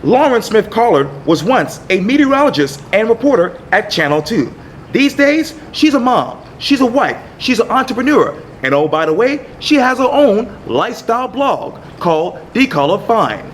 Lauren SmithCollar was once a meteorologist and reporter at Channel 2. These days, she's a mom, she's a wife, she's an entrepreneur, and oh, by the way, she has her own lifestyle blog called SmithCollar Fine.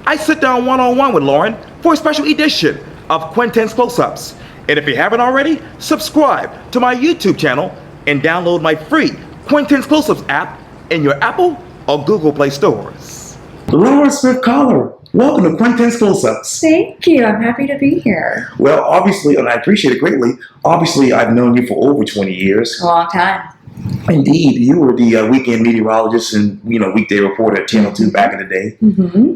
I sit down one-on-one with Lauren for a special edition of Quintin's Close-Ups. And if you haven't already, subscribe to my YouTube channel and download my free Quintin's Close-Ups app in your Apple or Google Play stores. Lauren SmithCollar, welcome to Quintin's Close-Ups. Thank you. I'm happy to be here. Well, obviously, and I appreciate it greatly, obviously I've known you for over 20 years. A long time. Indeed, you were the weekend meteorologist and weekday reporter at Channel 2 back in the day. Mm-hmm.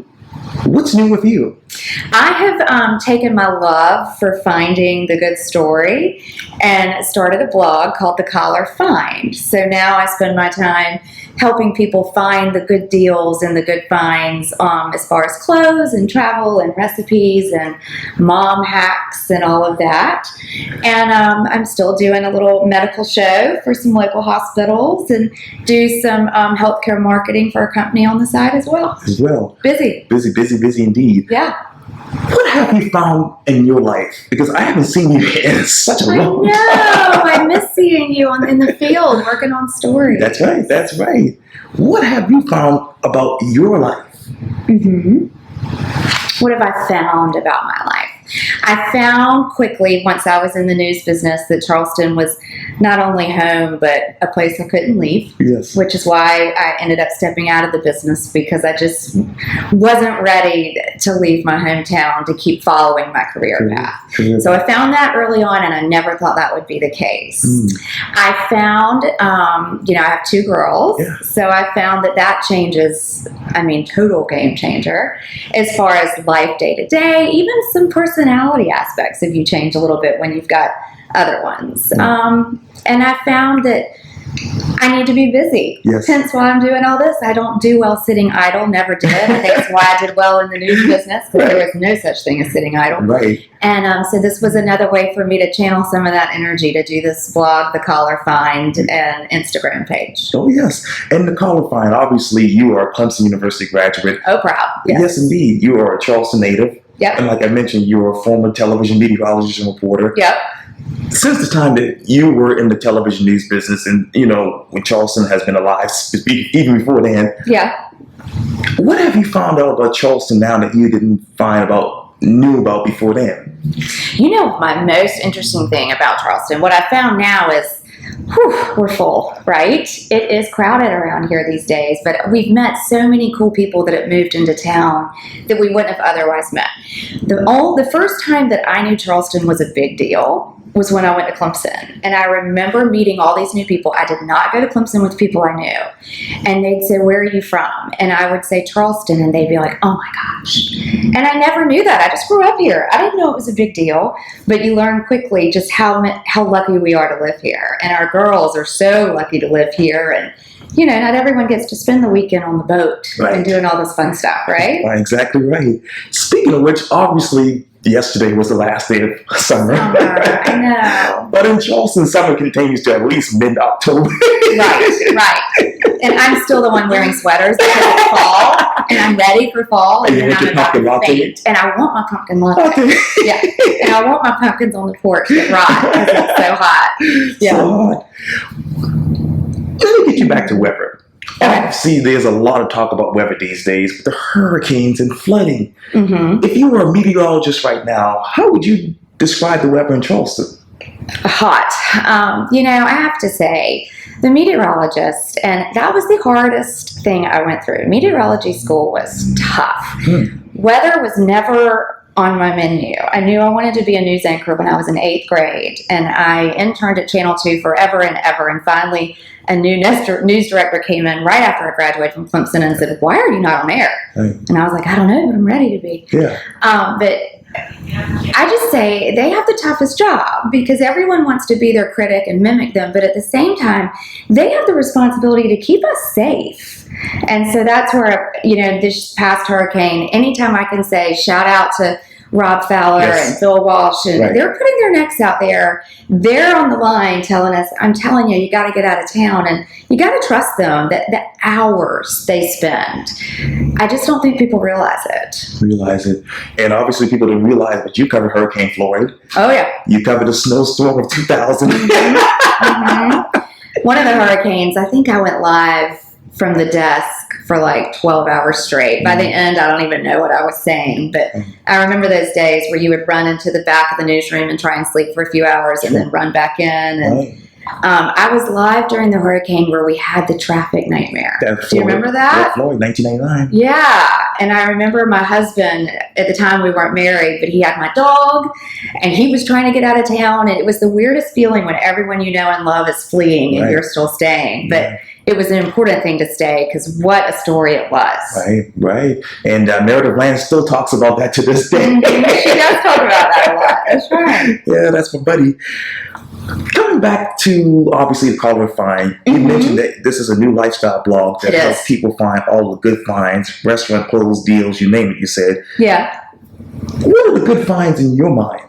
What's new with you? I have taken my love for finding the good story and started a blog called SmithCollar Find. So now I spend my time helping people find the good deals and the good finds as far as clothes and travel and recipes and mom hacks and all of that. And I'm still doing a little medical show for some local hospitals and do some healthcare marketing for a company on the side as well. Busy. Busy indeed. Yeah. What have you found in your life? Because I haven't seen you in such a long time. I miss seeing you in the field working on stories. That's right. What have you found about your life? Mm-hmm. What have I found about my life? I found quickly, once I was in the news business, that Charleston was not only home, but a place I couldn't leave. Yes. Which is why I ended up stepping out of the business, because I just wasn't ready to leave my hometown to keep following my career path. So I found that early on, and I never thought that would be the case. I found, I have two girls, so I found that changes, total game changer, as far as life day to day, even some personality aspects if you change a little bit when you've got other ones. And I found that I need to be busy. Yes. Hence why I'm doing all this. I don't do well sitting idle, never did. I think that's why I did well in the news business, because there was no such thing as sitting idle. Right. And so this was another way for me to channel some of that energy to do this blog, SmithCollar Find, and Instagram page. Oh, yes. And SmithCollar Find, obviously you are a Clemson University graduate. Oh, proud. Yes, indeed. You are a Charleston native. Yep. And like I mentioned, you're a former television meteorologist and reporter. Yep. Since the time that you were in the television news business and, when Charleston has been alive, even before then. Yeah. What have you found out about Charleston now that you didn't knew about before then? My most interesting thing about Charleston, what I found now is, we're full, right? It is crowded around here these days, but we've met so many cool people that have moved into town that we wouldn't have otherwise met. The first time that I knew Charleston was a big deal was when I went to Clemson. And I remember meeting all these new people. I did not go to Clemson with people I knew. And they'd say, "Where are you from?" And I would say, "Charleston." And they'd be like, "Oh my gosh." And I never knew that. I just grew up here. I didn't know it was a big deal. But you learn quickly just how lucky we are to live here. And our girls are so lucky to live here. And not everyone gets to spend the weekend on the boat and doing all this fun stuff, right? Exactly right. Speaking of which, obviously, yesterday was the last day of summer. I know. But in Charleston, summer continues to at least mid-October. Right. And I'm still the one wearing sweaters because it's fall, and I'm ready for fall, and then I'm about to faint. And I want my pumpkin latte. Yeah. And I want my pumpkins on the porch that rot because it's so hot. Yeah. So hot. Let me get you back to weather. Obviously, there's a lot of talk about weather these days with the hurricanes and flooding. Mm-hmm. If you were a meteorologist right now, how would you describe the weather in Charleston? Hot. I have to say, the meteorologist, and that was the hardest thing I went through. Meteorology school was tough. Weather was never on my menu. I knew I wanted to be a news anchor when I was in 8th grade, and I interned at Channel 2 forever and ever, and finally a new news director came in right after I graduated from Clemson and said, "Why are you not on air?" Right. And I was like, "I don't know, but I'm ready to be." Yeah. But I just say they have the toughest job because everyone wants to be their critic and mimic them, but at the same time, they have the responsibility to keep us safe. And so that's where, this past hurricane, anytime I can say shout out to Rob Fowler Yes. and Bill Walsh, and Right. they're putting their necks out there. They're on the line telling us, I'm telling you, you got to get out of town, and you got to trust them, that the hours they spend. I just don't think people realize it. Realize it. And obviously people didn't realize, but you covered Hurricane Floyd. Oh, yeah. You covered the snowstorm of 2000. Mhm. One of the hurricanes, I think I went live from the desk for like 12 hours straight. By the end, I don't even know what I was saying, but I remember those days where you would run into the back of the newsroom and try and sleep for a few hours and then run back in. And Right. I was live during the hurricane where we had the traffic nightmare. That Do you remember that? Floyd, 1999. Yeah. And I remember my husband, at the time we weren't married, but he had my dog and he was trying to get out of town. And it was the weirdest feeling when everyone you know and love is fleeing and Right. you're still staying. But it was an important thing to stay because what a story it was. Right. And Meredith Land still talks about that to this day. She does talk about that a lot. That's right. Yeah, that's my buddy. Coming back to, obviously, the Collar Find, you mentioned that this is a new lifestyle blog that It helps is. people find all the good finds, restaurant clothes, deals, you name it, you said. Yeah. What are the good finds in your mind?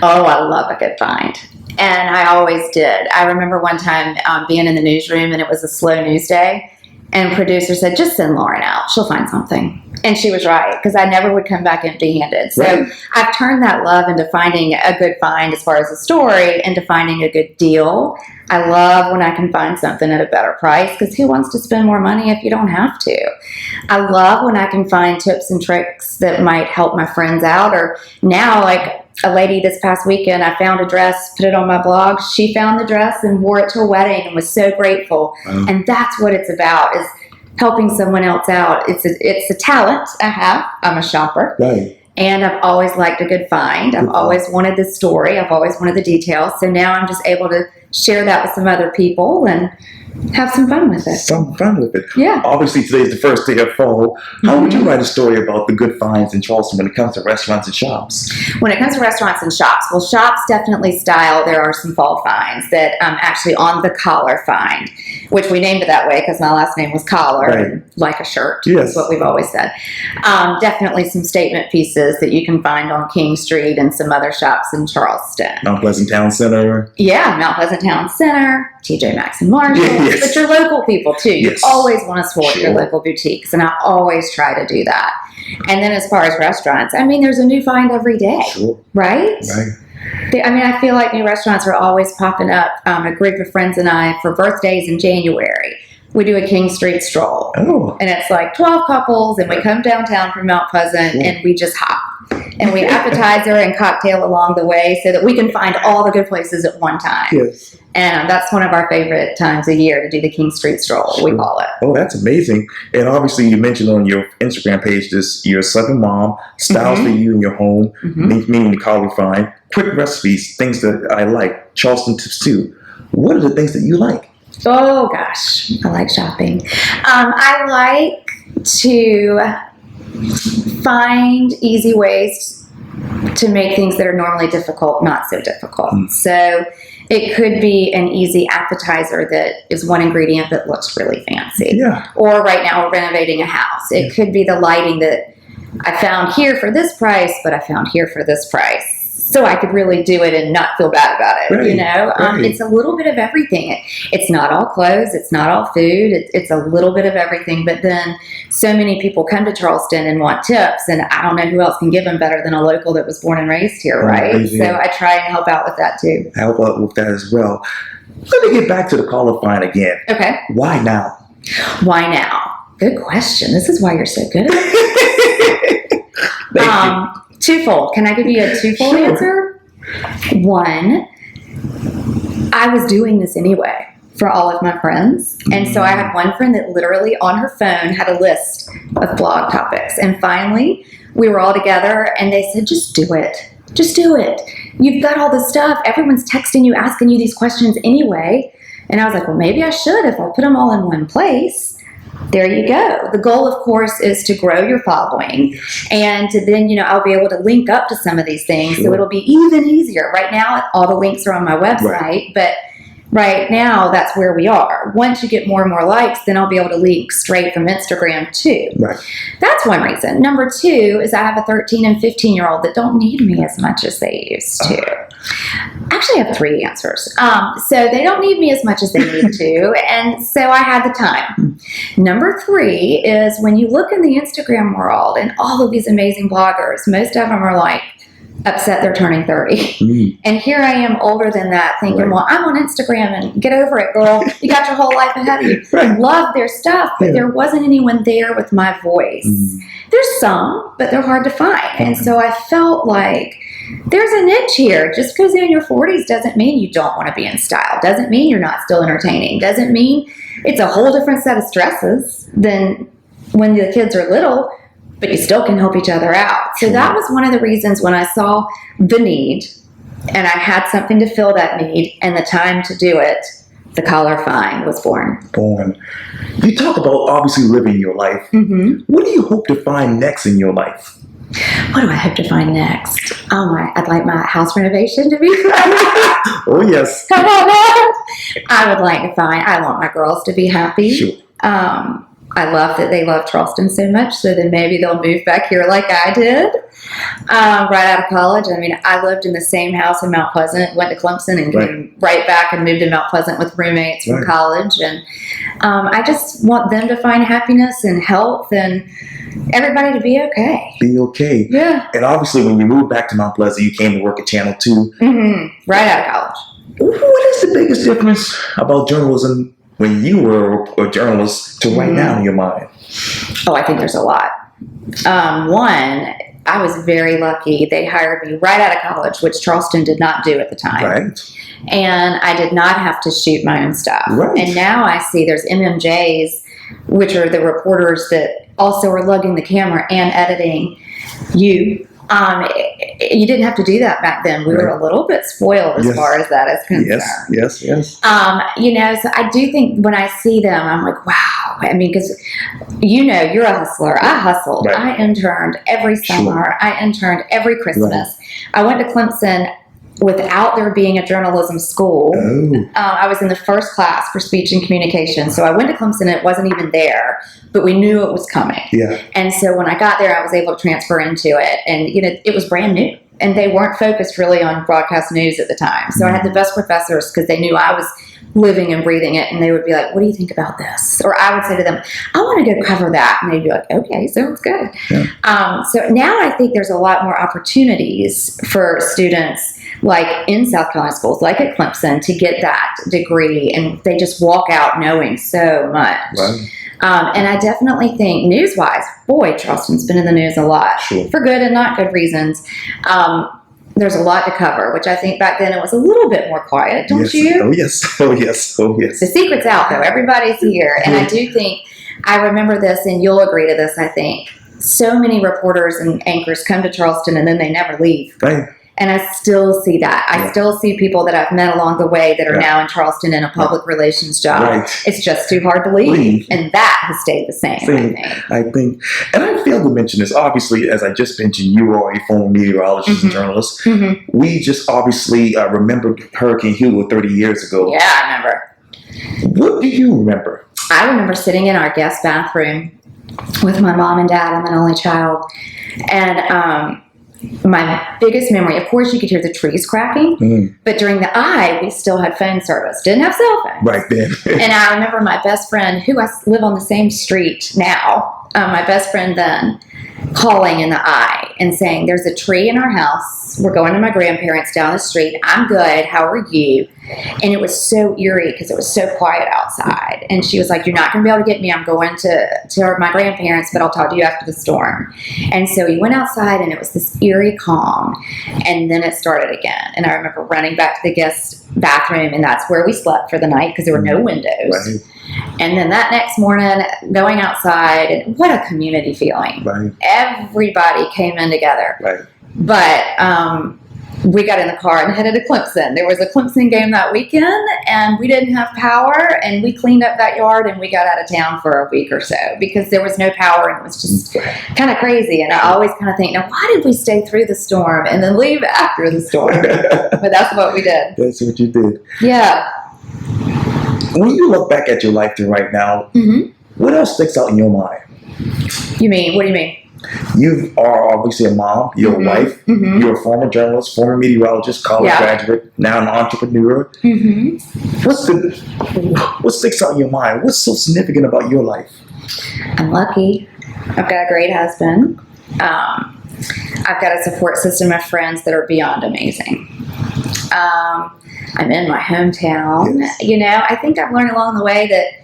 Oh, I love a good find. And I always did. I remember one time being in the newsroom and it was a slow news day. And producer said, just send Lauren out. She'll find something. And she was right, because I never would come back empty-handed. So Right. I've turned that love into finding a good find as far as a story, into finding a good deal. I love when I can find something at a better price, because who wants to spend more money if you don't have to? I love when I can find tips and tricks that might help my friends out. Or now, like a lady this past weekend, I found a dress, put it on my blog. She found the dress and wore it to a wedding and was so grateful. Wow. And that's what it's about, is helping someone else out. It's a talent I have. I'm a shopper. Right. And I've always liked a good find. I've always wanted the story. I've always wanted the details. So now I'm just able to share that with some other people and have some fun with it. Some fun with it. Yeah. Obviously, today's the first day of fall. How would you write a story about the good finds in Charleston when it comes to restaurants and shops? When it comes to restaurants and shops, well, shops definitely style. There are some fall finds that actually on the collar find, which we named it that way because my last name was Collar, Right. and like a shirt. Yes. That's what we've always said. Definitely some statement pieces that you can find on King Street and some other shops in Charleston. Mount Pleasant Town Center. Yeah, Mount Pleasant Town Center, TJ Maxx and Marshall, Yes. but your local people too. You Yes. always want to support your Sure. local boutiques, and I always try to do that. And then as far as restaurants, I mean, there's a new find every day, Sure. right? Right. I feel like new restaurants are always popping up. A group of friends and I, for birthdays in January, we do a King Street stroll. Oh. And it's like 12 couples, and we come downtown from Mount Pleasant, Cool. and we just hop. And we appetizer and cocktail along the way so that we can find all the good places at one time. Yes. And that's one of our favorite times a year to do the King Street stroll, we Sure. call it. Oh, that's amazing. And obviously, you mentioned on your Instagram page this, you're a second mom, styles for you in your home, meaning the Collar Find, quick recipes, things that I like, Charleston tips too. What are the things that you like? Oh, gosh. I like shopping. I like to find easy ways to make things that are normally difficult not so difficult. So it could be an easy appetizer that is one ingredient that looks really fancy. Yeah. Or right now we're renovating a house. It could be the lighting that I found here for this price, but I found here for this price. So I could really do it and not feel bad about it, you know? Right. It's a little bit of everything. It's not all clothes. It's not all food. It's a little bit of everything. But then so many people come to Charleston and want tips, and I don't know who else can give them better than a local that was born and raised here, right? Amazing. So I try and help out with that too. Help out with that as well. Let me get back to the Collar Find again. Okay. Why now? Why now? Good question. This is why you're so good at it. Thank you. Twofold. Can I give you a twofold Sure. answer? One, I was doing this anyway for all of my friends. And so I had one friend that literally on her phone had a list of blog topics. And finally, we were all together and they said, just do it. Just do it. You've got all this stuff. Everyone's texting you, asking you these questions anyway. And I was like, well, maybe I should if I put them all in one place. There you go. The goal, of course, is to grow your following. And then, I'll be able to link up to some of these things. So it'll be even easier. Right now, all the links are on my website, but Right now, that's where we are. Once you get more and more likes, then I'll be able to link straight from Instagram too. Right. That's one reason. Number two is I have a 13 and 15-year-old that don't need me as much as they used to. Actually, I have three answers. So they don't need me as much as they need to, and so I had the time. Number three is when you look in the Instagram world and all of these amazing bloggers, most of them are like, upset they're turning 30. And here I am older than that thinking, well, I'm on Instagram and get over it, girl. You got your whole life ahead of you. Love their stuff, but there wasn't anyone there with my voice. There's some, but they're hard to find. And so I felt like there's a niche here. Just because you're in your 40s doesn't mean you don't want to be in style. Doesn't mean you're not still entertaining. Doesn't mean it's a whole different set of stresses than when the kids are little, but you still can help each other out. So that was one of the reasons when I saw the need and I had something to fill that need and the time to do it, the Collar Find was born. You talk about obviously living your life. What do you hope to find next in your life? What do I hope to find next? I'd like my house renovation to be finished. Oh, yes. Come on, man. I want my girls to be happy. Sure. I love that they love Charleston so much, so then maybe they'll move back here like I did right out of college. I mean, I lived in the same house in Mount Pleasant, went to Clemson, and came right back and moved to Mount Pleasant with roommates from college. And I just want them to find happiness and health and everybody to be okay. Be okay. Yeah. And obviously, when you moved back to Mount Pleasant, you came to work at Channel 2. Right out of college. What is the biggest difference about journalism when you were a journalist to right now in your mind? Oh, I think there's a lot. One, I was very lucky. They hired me right out of college, which Charleston did not do at the time. Right. And I did not have to shoot my own stuff. Right. And now I see there's MMJs, which are the reporters that also are lugging the camera and editing you. You didn't have to do that back then. We were a little bit spoiled as far as that is concerned. Yes. So I do think when I see them, I'm like, wow. I mean, because you're a hustler. I hustled. I interned every summer. I interned every Christmas. I went to Clemson without there being a journalism school. I was in the first class for speech and communication. So I went to Clemson. It wasn't even there, but we knew it was coming. And so when I got there, I was able to transfer into it. And, it was brand new. And they weren't focused really on broadcast news at the time. So I had the best professors because they knew I was living and breathing it. And they would be like, what do you think about this? Or I would say to them, I want to go cover that. And they'd be like, okay, sounds good. So now I think there's a lot more opportunities for students like in South Carolina schools, like at Clemson, to get that degree, and they just walk out knowing so much. And I definitely think news-wise, boy, Charleston's been in the news a lot, for good and not good reasons. There's a lot to cover, which I think back then it was a little bit more quiet, don't you? Oh, yes. The secret's out, though. Everybody's here. And I do think, I remember this, and you'll agree to this, I think. So many reporters and anchors come to Charleston, and then they never leave. And I still see that. I still see people that I've met along the way that are now in Charleston in a public relations job. It's just too hard to leave. And that has stayed the same, I think. And I failed to mention this. Obviously, as I just mentioned, you are a former meteorologist and journalist. We just obviously remembered Hurricane Hugo 30 years ago. Yeah, I remember. What do you remember? I remember sitting in our guest bathroom with my mom and dad. I'm an only child. And my biggest memory, of course, you could hear the trees cracking, but during the eye, we still had phone service. Didn't have cell phones. Right then. And I remember my best friend, who I live on the same street now, my best friend then, calling in the eye and saying, there's a tree in our house. We're going to my grandparents down the street. I'm good. How are you? And it was so eerie because it was so quiet outside. And she was like, you're not going to be able to get me. I'm going to my grandparents, but I'll talk to you after the storm. And so we went outside, and it was this eerie calm. And then it started again. And I remember running back to the guest bathroom, and that's where we slept for the night because there were no windows. And then that next morning, going outside, and what a community feeling. Everybody came in together. But we got in the car and headed to Clemson. There was a Clemson game that weekend, and we didn't have power, and we cleaned up that yard, and we got out of town for a week or so because there was no power, and it was just kind of crazy. And I always kind of think, now, why did we stay through the storm and then leave after the storm? But that's what we did. That's what you did. Yeah. When you look back at your life to right now, what else sticks out in your mind? You mean, what do you mean? You are obviously a mom, you're a wife, you're a former journalist, former meteorologist, college graduate, now an entrepreneur. What sticks out in your mind? What's so significant about your life? I'm lucky. I've got a great husband. I've got a support system of friends that are beyond amazing. I'm in my hometown. Yes. You know, I think I've learned along the way that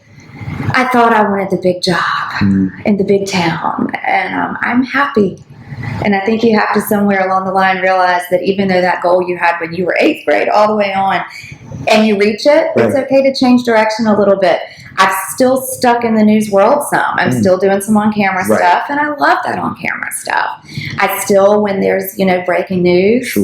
I thought I wanted the big job in the big town, and I'm happy. And I think you have to somewhere along the line realize that even though that goal you had when you were 8th grade all the way on, and you reach it, it's okay to change direction a little bit. I'm still stuck in the news world some. I'm still doing some on-camera stuff, and I love that on-camera stuff. I still, when there's, breaking news,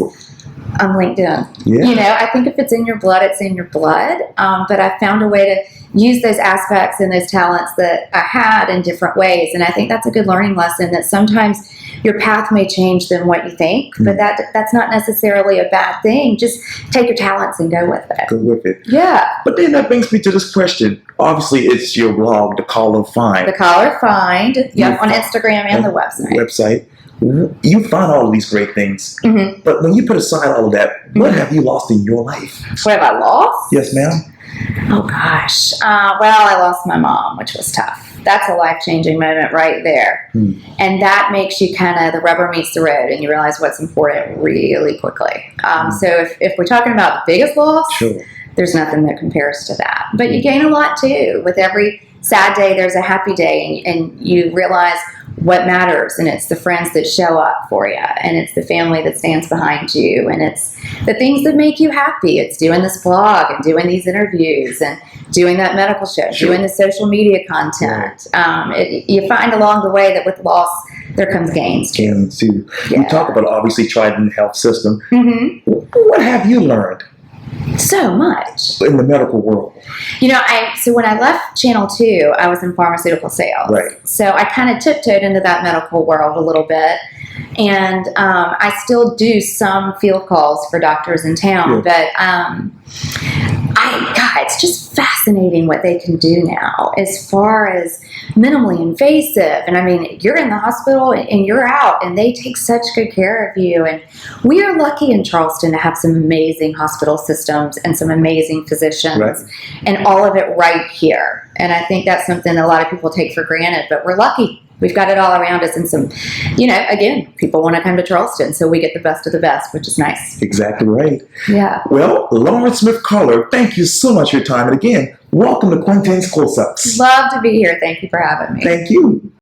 on LinkedIn. You know, I think if it's in your blood, it's in your blood. But I found a way to use those aspects and those talents that I had in different ways. And I think that's a good learning lesson, that sometimes your path may change than what you think, but that's not necessarily a bad thing. Just take your talents and go with it. Go with it. Yeah. But then that brings me to this question. Obviously, it's your blog, The Collar Find. The Collar Find, on Instagram and the website. You find all of these great things, but when you put aside all of that, what have you lost in your life? What have I lost? Yes, ma'am. Oh, gosh. Well, I lost my mom, which was tough. That's a life-changing moment right there. And that makes you the rubber meets the road, and you realize what's important really quickly. So if we're talking about the biggest loss, there's nothing that compares to that. But you gain a lot, too. With every sad day, there's a happy day, and you realize what matters, and it's the friends that show up for you, and it's the family that stands behind you, and it's the things that make you happy. It's doing this blog and doing these interviews and doing that medical show, doing the social media content. You find along the way that with loss, there comes gains too. We talk about obviously Trident Health System. What have you learned? So much. In the medical world. So when I left Channel 2, I was in pharmaceutical sales. So I kind of tiptoed into that medical world a little bit. And I still do some field calls for doctors in town. But it's just fascinating what they can do now as far as minimally invasive. And I mean, you're in the hospital and you're out, and they take such good care of you. And we are lucky in Charleston to have some amazing hospital systems and some amazing physicians and all of it right here. And I think that's something a lot of people take for granted, but we're lucky. We've got it all around us, and some, again, people want to come to Charleston, so we get the best of the best, which is nice. Exactly right. Yeah. Well, Lauren SmithCollar, thank you so much for your time. And again, welcome to Quintin's Close-Ups. Love to be here. Thank you for having me. Thank you.